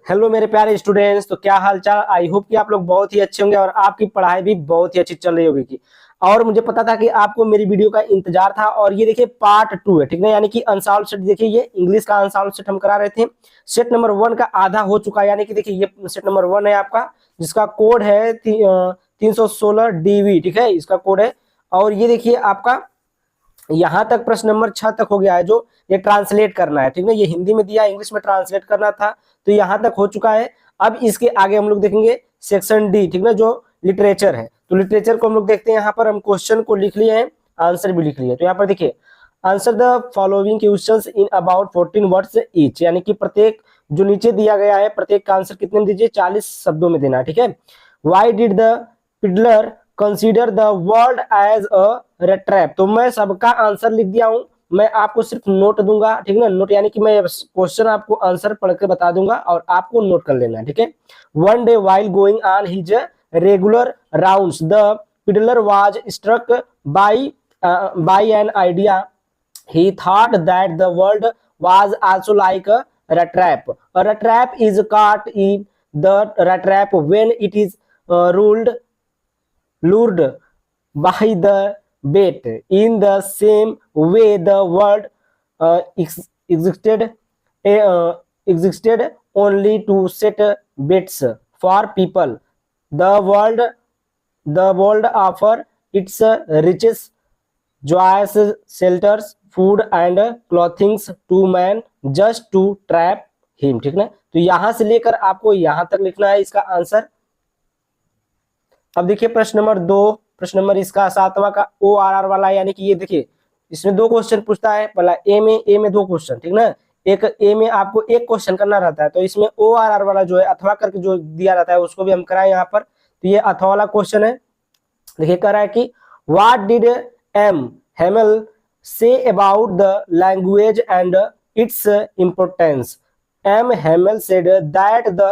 Hello मेरे प्यारे students, तो क्या हाल चाल। आई होप कि आप लोग बहुत ही अच्छे होंगे और आपकी पढ़ाई भी बहुत ही अच्छी चल रही होगी और मुझे पता था कि आपको मेरी वीडियो का इंतजार था। और ये देखिए पार्ट 2 है, ठीक है, यानी कि अनसॉल्व सेट। देखिए ये इंग्लिश का अनसॉल्व सेट हम करा रहे थे। सेट नंबर 1 का आधा हो चुका है, यानी कि देखिए ये सेट नंबर 1 है आपका, जिसका कोड है 316 DV, ठीक है, इसका कोड है। और ये देखिए आपका यहां तक प्रश्न नंबर 6 तक हो गया है, जो ये ट्रांसलेट करना है, ठीक है। ये हिंदी में दिया, इंग्लिश में ट्रांसलेट करना था, तो यहां तक हो चुका है। अब इसके आगे हम लोग देखेंगे सेक्शन डी, ठीक है, जो लिटरेचर है। तो लिटरेचर को हम लोग देखते हैं। यहाँ पर हम क्वेश्चन को लिख लिए हैं, आंसर भी लिख लिए। तो यहाँ पर देखिए, answer the following questions in about 14 words each, यानी कि प्रत्येक जो नीचे दिया गया है प्रत्येक का आंसर कितने में दीजिए, 40 शब्दों में देना, ठीक है। Why did the peddler consider the world as a rat trap. तो मैं सबका आंसर लिख दिया हूं, मैं आपको सिर्फ नोट दूंगा, ठीक है ना। नोट यानी कि मैं क्वेश्चन आपको आंसर पढ़ के बता दूंगा और आपको नोट कर लेना है, ठीक है। One day while going on his regular rounds the peddler was struck by an idea. He thought that the world was also like a rat trap. A rat trap is caught in the rat trap when it is lured by the bait. In the same way, the world existed existed only to set baits for people. The world the world offer its riches, joys, shelters, food and clothings to man just to trap him, ठीक ना। तो यहां से लेकर आपको यहां तक लिखना है इसका आंसर। अब देखिए प्रश्न नंबर 2, प्रश्न नंबर इसका 7वां का ORR वाला, यानी कि ये देखिए इसमें 2 क्वेश्चन पूछता है। पहला ए में 2 क्वेश्चन, ठीक ना। एक ए में आपको 1 क्वेश्चन करना रहता है, तो इसमें ORR वाला जो है अथवा करके जो दिया रहता है उसको भी हम कराए यहाँ पर। तो ये अथवा वाला क्वेश्चन है। देखिए कह रहा है कि what did M Hamel say about the language and its importance. M Hamel said that the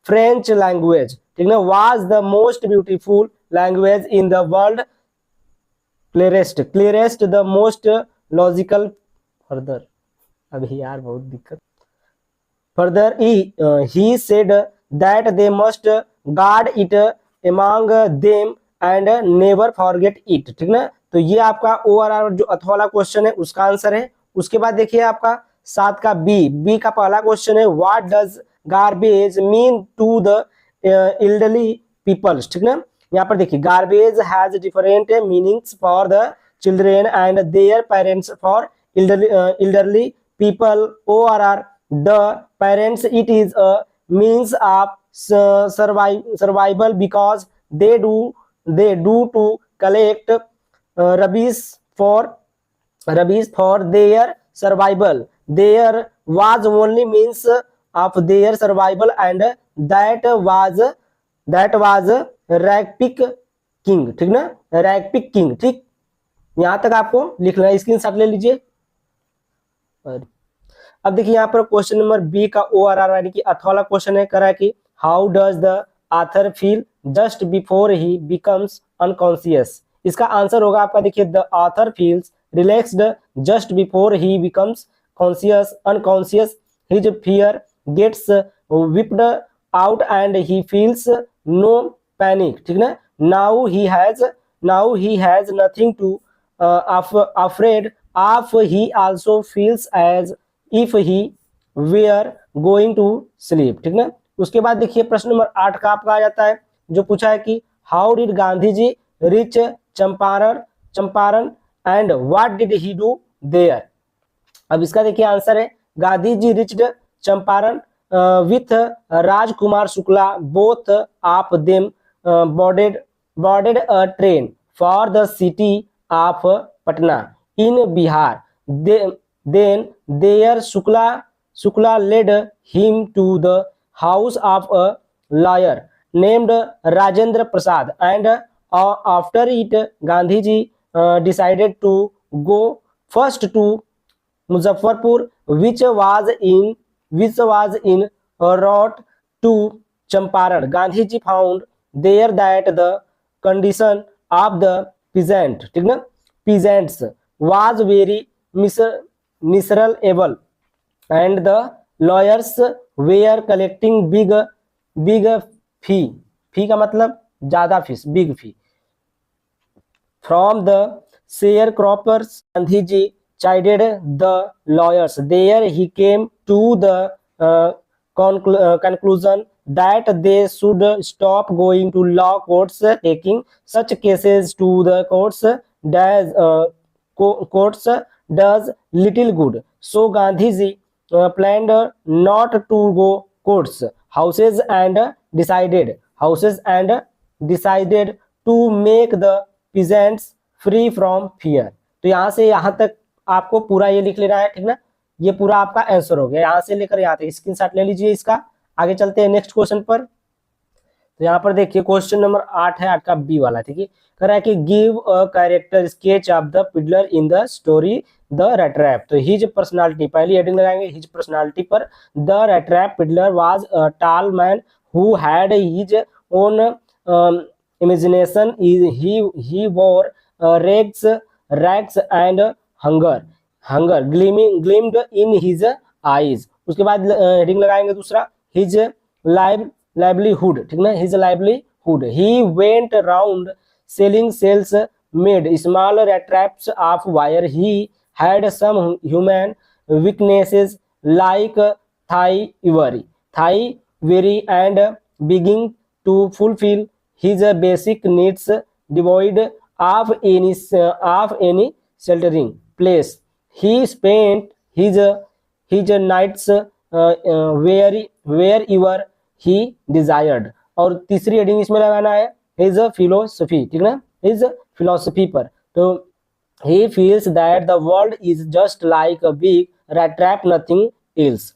French language, ठीक है, was the most beautiful language in the world, clearest the most logical. Further अभी यार बहुत दिक्कत। Further he said that they must guard it among them and never forget it, ठीक ना। तो ये आपका ORR जो अथवा वाला क्वेश्चन है उसका आंसर है। उसके बाद देखिए आपका 7 का बी का पहला क्वेश्चन है, what does garbage mean to the elderly peoples, ठीक ना। यहाँ पर देखिए garbage has different meanings for the children and their parents for elderly people. ORR the parents, it is a means of survival because they do to collect rubbish for their survival. There was only means of their survival and that was ragpicking, ठीक ना, रैगपिक king, ठीक। यहां तक आपको लिखना है, screenshot ले लीजिए। अब देखिए यहाँ पर क्वेश्चन नंबर बी का ORR यानी कि अथवा वाला क्वेश्चन है। कह रहा है कि how does the author feel just before he becomes unconscious. इसका आंसर होगा आपका, देखिए the author feels relaxed just before he becomes unconscious. His fear gets whipped out and he feels no panic, ठीक ना। Now he has nothing to afraid of. He also feels as if he were going to sleep, ठीक ना। उसके बाद देखिए प्रश्न number 8 का आपका आ जाता है, जो पूछा है कि how did Gandhi ji reach Champaran and what did he do there. अब इसका देखिए आंसर है, Gandhi ji reached Champaran with Rajkumar Shukla, both of them boarded a train for the city of Patna in Bihar. Then there Shukla led him to the house of a lawyer named Rajendra Prasad, and after it Gandhiji decided to go first to Muzaffarpur, which was in route to Champaran. Gandhiji found there that the condition of the peasants was very miserable and the lawyers were collecting big big fee, fee का मतलब ज्यादा fees, big fee from the sharecroppers, Gandhi ji chided the lawyers. There he came to the conclusion that they should stop going to law courts, taking such cases to the courts does little good. So Gandhiji planned not to go courts, houses and decided to make the peasants free from fear. तो यहाँ से यहाँ तक आपको पूरा ये लिख लेना है, ठीक ना। ये पूरा आपका आंसर हो गया, यहाँ से लेकर यहाँ तक स्क्रीनशॉट ले लीजिए इसका। आगे चलते हैं नेक्स्ट क्वेश्चन पर। तो यहाँ पर देखिए क्वेश्चन नंबर 8 है, 8 का बी वाला, ठीक है। कह रहा है कि give a character sketch of the peddler in the story the rat trap. तो हिज पर्सनालिटी, पहली हेडिंग लगाएंगे हिज पर्सनालिटी पर। The rat trap peddler was a tall man who had his own imagination. He wore rags and hunger gleamed in his eyes. उसके बाद heading लगाएंगे दूसरा his livelihood, ठीक ना, his livelihood. He went round selling sales, made small traps of wire. He had some human weaknesses like thigh-weary and begging to fulfill his basic needs, devoid of any sheltering place. He spent his nights wherever he desired. और तीसरी heading इसमें लगाना है his philosophy, ठीक ना, his philosophy पर। तो he feels that the world is just like a big rat trap, nothing else.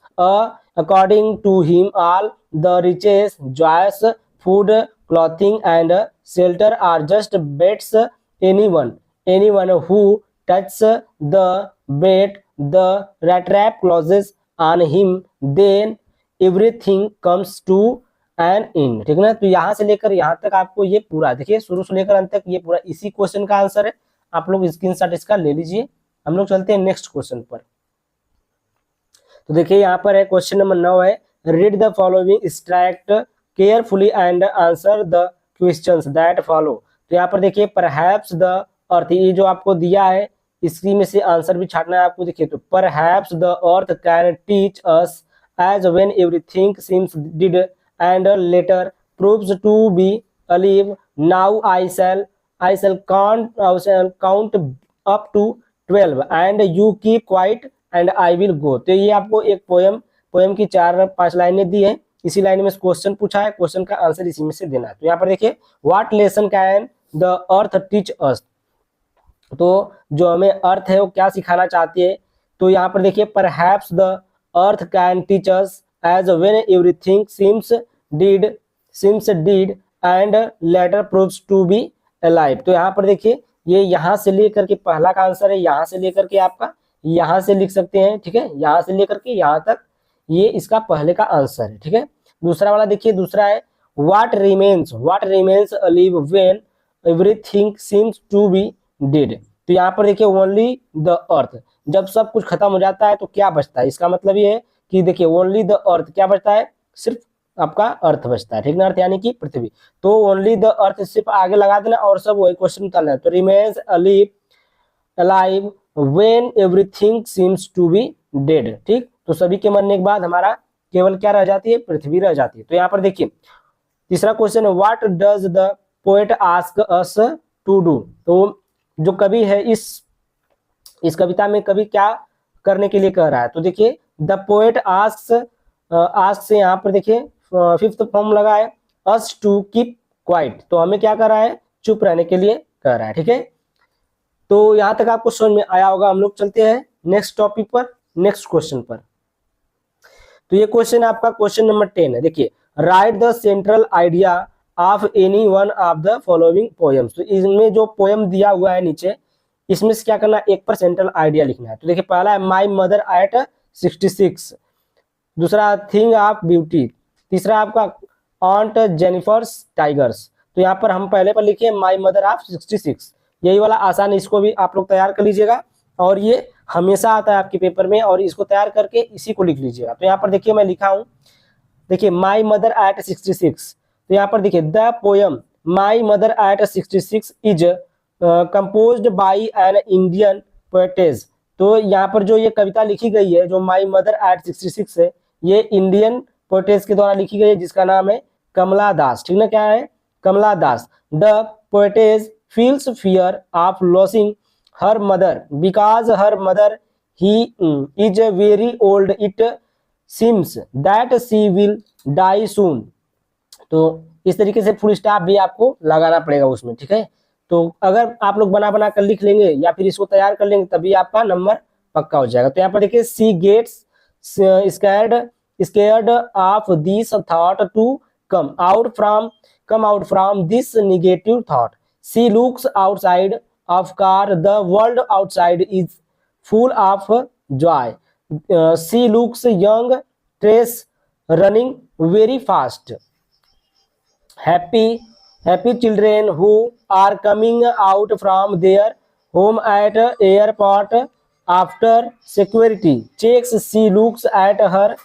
According to him, all the riches, joys, food, clothing and shelter are just bets. Anyone who touches the bet, the rat trap closes on him, then everything comes to an end, ठीक ना। तो यहाँ से लेकर यहाँ तक आपको ये पूरा देखिए, शुरू से लेकर अंत तक ये पूरा इसी क्वेश्चन का आंसर है। आप लोग स्क्रीनशॉट इसका ले लीजिए। हम लोग चलते हैं नेक्स्ट क्वेश्चन पर। तो देखिए यहाँ पर है क्वेश्चन नंबर 9 है, read the following extract carefully and answer the questions that follow. तो यहाँ पर देखिए परहैप्स द अर्थ, ये जो आपको दिया है इसी में से आंसर भी छाटना है आपको। देखिए तो perhaps the earth can teach us as when everything seems dead and later proves to be alive. Now I shall count up to 12 and you keep quiet and I will go. तो ये आपको एक poem की 4-5 लाइनें दी है, इसी line में question पूछा है, क्वेश्चन का आंसर इसी में से देना है। तो यहाँ पर देखिए what lesson can the earth teach us. तो जो हमें अर्थ है वो क्या सिखाना चाहती है। तो यहाँ पर देखिए perhaps the earth can teach us as when everything seems dead and later proves to be alive. तो यहाँ पर देखिए ये यहाँ से लेकर के पहला का आंसर है, यहाँ से लेकर के आपका यहाँ से लिख सकते हैं, ठीक है, यहाँ से लेकर के यहाँ तक ये इसका पहले का आंसर है, ठीक है। दूसरा वाला देखिए, दूसरा है what remains alive when everything seems to be dead. तो यहाँ पर देखिए ओनली द अर्थ, जब सब कुछ खत्म हो जाता है तो क्या बचता है, इसका मतलब ये है कि देखिए ओनली द अर्थ क्या बचता है, सिर्फ आपका अर्थ बचता है, ठीक ना, अर्थ यानी कि पृथ्वी। तो ओनली द अर्थ सिर्फ आगे लगा देना और सब वही क्वेश्चन निकालना है। तो remains alive when everything seems to be dead, ठीक। तो सभी के मरने के बाद हमारा केवल क्या रह जाती है, पृथ्वी रह जाती है। तो यहाँ पर देखिए तीसरा क्वेश्चन है what does the poet ask us to do. तो जो कवि है इस कविता में कवि क्या करने के लिए कह रहा है। तो देखिए द पोएट आस्क से यहाँ पर देखिए 5th फॉर्म लगा है अस टू कीप क्वाइट। तो हमें क्या कर रहा है, चुप रहने के लिए कह रहा है, ठीक है। तो यहाँ तक आपको समझ में आया होगा। हम लोग चलते हैं नेक्स्ट टॉपिक पर, नेक्स्ट क्वेश्चन पर। तो ये क्वेश्चन आपका क्वेश्चन नंबर 10 है। देखिए right the central idea of any one of the following poems. तो इसमें जो पोएम दिया हुआ है नीचे, इसमें से क्या करना है, एक पर सेंट्रल आइडिया लिखना है। तो देखिए पहला है माई मदर एट 66, दूसरा थिंग ऑफ ब्यूटी, तीसरा आपका ऑन्ट जेनिफर्स टाइगर्स। तो यहाँ पर हम पहले पर लिखे माई मदर ऑफ 66, यही वाला आसान, इसको भी आप लोग तैयार कर लीजिएगा। और ये हमेशा आता है आपके पेपर में, और इसको तैयार करके इसी को लिख लीजिएगा। तो यहाँ पर देखिए मैं लिखा हूँ, देखिए माई मदर एट 66। तो यहाँ पर देखिए the poem my mother at 66 is composed by an Indian poetess. तो यहाँ पर जो ये कविता लिखी गई है, जो माई मदर एट 66 है, ये इंडियन पोएटेज के द्वारा लिखी गई है, जिसका नाम है कमला दास। ठीक ना, क्या है? Kamala Das. The poetess feels fear of losing her mother because her mother he is very old it seems that she will die soon. तो इस तरीके से फुल स्टॉप भी आपको लगाना पड़ेगा उसमें। ठीक है, तो अगर आप लोग बना बना कर लिख लेंगे या फिर इसको तैयार कर लेंगे तभी आपका नंबर पक्का हो जाएगा। तो यहाँ पर देखिए she gets scared of this thought to come out from this negative thought she looks outside of car the world outside is full of joy she looks young trees running very fast happy children who are coming out from their home at airport after security checks she looks at her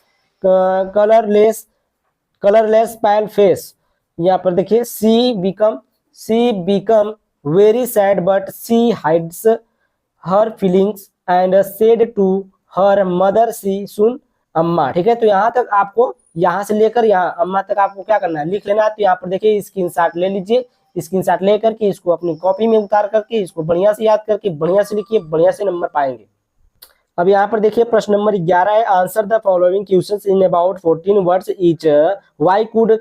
colorless pale face। यहाँ पर देखिए she become very sad but she hides her feelings and said to her mother she soon अम्मा। ठीक है, तो यहाँ तक आपको, यहाँ से लेकर यहाँ अम्मा तक आपको क्या करना है, लिख लेना है। तो यहाँ पर देखिए स्क्रीनशॉट ले लीजिए, स्क्रीनशॉट लेकर के इसको अपनी कॉपी में उतार करके इसको बढ़िया से याद करके बढ़िया से लिखिए, बढ़िया से नंबर पाएंगे। अब यहाँ पर देखिए प्रश्न नंबर 11 है, answer the following questions in about 14 words each. Why could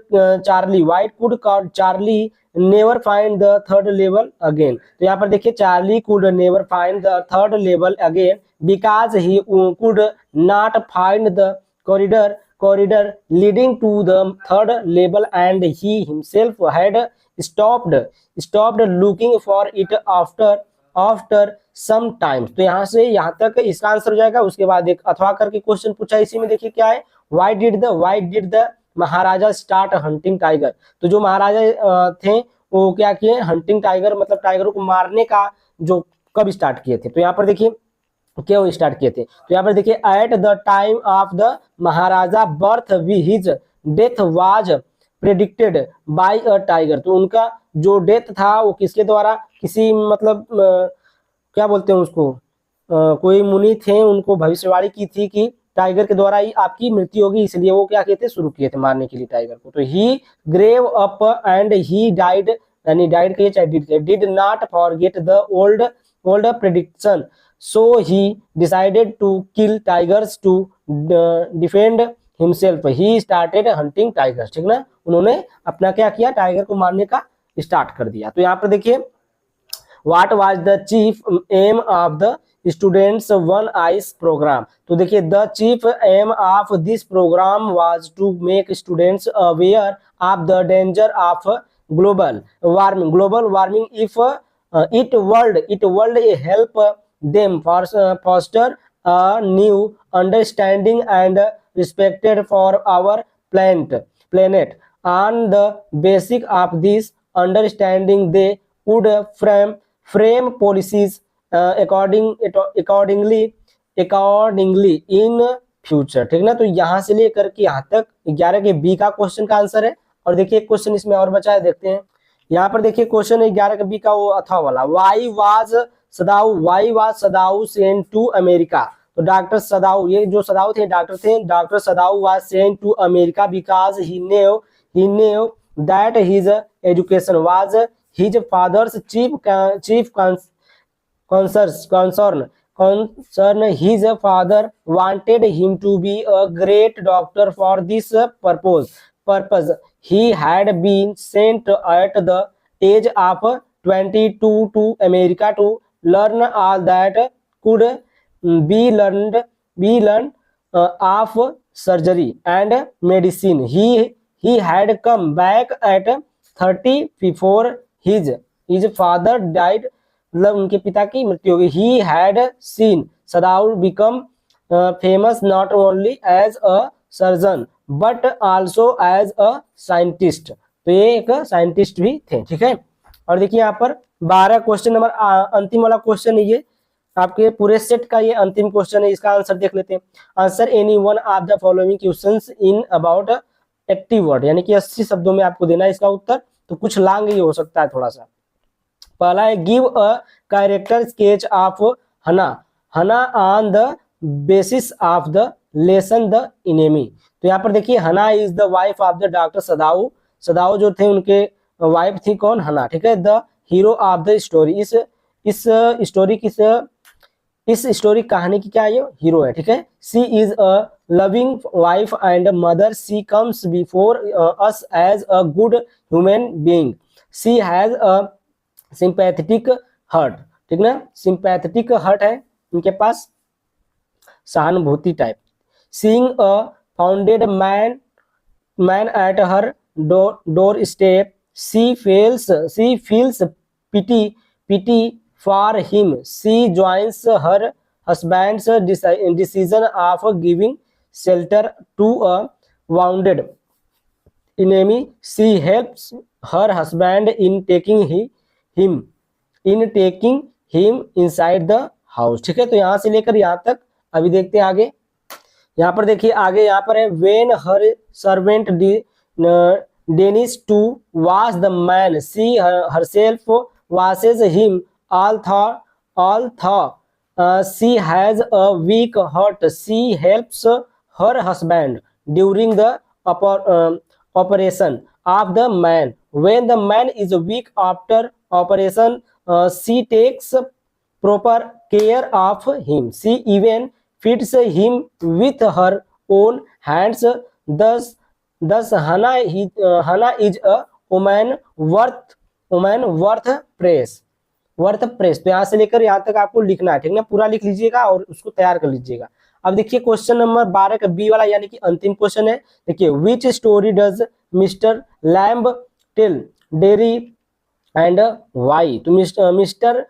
Charlie never find the third level again. तो यहाँ पर देखिए Charlie could never find the third level again because he could not find the corridor leading to the third level and he himself had stopped looking for it after some time। तो यहाँ से यहाँ तक इसका answer हो जाएगा। उसके बाद एक अथवा करके क्वेश्चन पूछा, इसी में देखिए क्या है, why did the Maharaja start hunting tiger. तो जो महाराजा थे वो क्या किए, हंटिंग टाइगर मतलब टाइगरों को मारने का जो कब स्टार्ट किए थे। तो यहाँ पर देखिए क्यों स्टार्ट किए थे, तो यहाँ पर देखिए at the time of the maharaja birth his death was predicted by a tiger. तो उनका जो डेथ था वो किसके द्वारा, किसी मतलब क्या बोलते हैं उसको, कोई मुनि थे, उनको भविष्यवाणी की थी कि टाइगर के द्वारा ही आपकी मृत्यु होगी, इसलिए वो क्या किए थे, शुरू किए थे मारने के लिए टाइगर को। तो he grew up and he died, यानी डाइड कहिए चाहे did not forget the old prediction so he decided to kill tigers to defend himself he started hunting tigers। ठीक ना, उन्होंने अपना क्या किया, टाइगर को मारने का स्टार्ट कर दिया। तो यहाँ पर देखिए what was the chief aim of the students one eyes program। तो देखिए the chief aim of this program was to make students aware of the danger of global warming if it world help them foster a new understanding and respected for our planet on the basis of this understanding they would frame policies accordingly in future। ठीक ना, तो यहाँ से लेकर के यहाँ तक 11 के बी का क्वेश्चन का आंसर है। और देखिए क्वेश्चन इसमें और बचा है, देखते हैं। यहाँ पर देखिए क्वेश्चन है 11 के बी का, वो अथवा वाला, why was Sadao sent to America. तो डॉक्टर सदाऊ, ये जो सदाऊ थे डॉक्टर थे, doctor Sadao was sent to America because he knew that his education was his father's chief concern his father wanted him to be a great doctor for this purpose he had been sent at the age of 22 to America to learn all that could be learned of surgery and medicine he had come back at 30 before his father died, मतलब उनके पिता की मृत्यु हो गई। He had seen Sadao become famous not only as a surgeon but also as a scientist. तो ये एक साइंटिस्ट भी थे। ठीक है, और देखिए यहाँ पर 12 क्वेश्चन नंबर अंतिम वाला क्वेश्चन है ये, आपके पूरे सेट का ये अंतिम क्वेश्चन है, इसका आंसर देख लेते हैं। Answer any one of the following questions in about 80 word, यानी कि 80 शब्दों में आपको देना है इसका उत्तर। तो कुछ लॉन्ग ही हो सकता है थोड़ा सा। पहला है give a character sketch of Hana, Hana on the basis of the lesson the enemy. तो यहाँ पर देखिए Hana is the wife of the doctor Sadao, Sadao जो थे उनके वाइफ थी कौन, हना, ठीक है। The hero of the story, इस स्टोरी किस, इस स्टोरी कहानी की क्या है, ये हीरो है, ठीक है। She is a loving wife and mother, she comes before us as a good human being, she has a sympathetic heart, ठीक ना, सिंपैथेटिक हर्ट है इनके पास, सहानुभूति type. Seeing a wounded man at her doorstep, she feels pity for him, she joins her husband's decision of giving shelter to a wounded enemy, she helps her husband in taking him inside the house, ठीक है। तो यहां से लेकर यहां तक अभी देखते हैं आगे। यहाँ पर देखिए आगे यहाँ पर है when her servant Dennis to wash the man, she herself washes him, although she has a weak heart, she helps her husband during the operation of the man, when the man is weak after operation, she takes proper care of him, she even feeds him with her own hands, thus Hannah is a woman worth praise, तो यहाँ से लेकर यहाँ तक आपको लिखना है, ठीक है। पूरा लिख लीजिएगा और उसको तैयार कर लीजिएगा। अब देखिए क्वेश्चन नंबर 12 का बी वाला यानी कि अंतिम क्वेश्चन है। देखिए which story does Mr Lamb tell Derry and why. तो Mr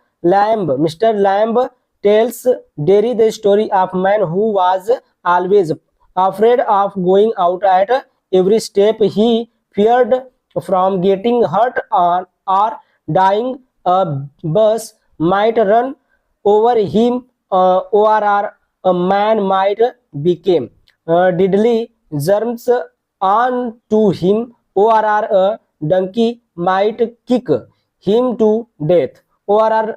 Lamb tells Derry the story of man who was always afraid of going out at every step, he feared from getting hurt or dying, a bus might run over him, or a man might become deadly germs on to him, or a donkey might kick him to death, or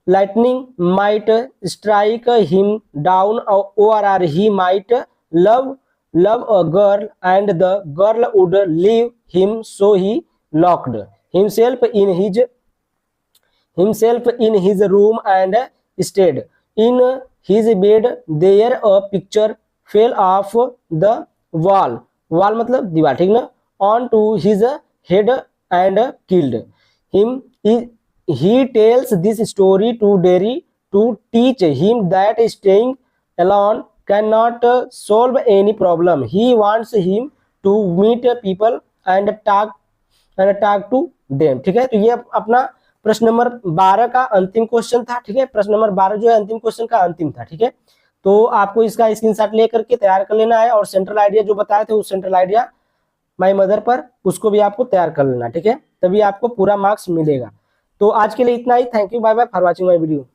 lightning might strike him down, or he might love a girl and the girl would leave him, so he locked himself in his room and stayed in his bed, there a picture fell off the wall मतलब दीवार, ठीक ना, on to his head and killed him. He tells this story to Derry to teach him that staying alone cannot solve any problem. He wants him to meet people and talk to them, ठीक है। तो ये अपना प्रश्न number 12 का अंतिम question था, ठीक है। प्रश्न नंबर 12 जो है अंतिम क्वेश्चन का अंतिम था, ठीक है। तो आपको इसका स्क्रीनशॉट लेकर के तैयार कर लेना है, और सेंट्रल आइडिया जो बताए थे उस सेंट्रल आइडिया माई मदर पर उसको भी आपको तैयार कर लेना, ठीक है। तभी आपको पूरा मार्क्स मिलेगा। तो आज के लिए इतना ही। Thank you, bye bye for watching my video.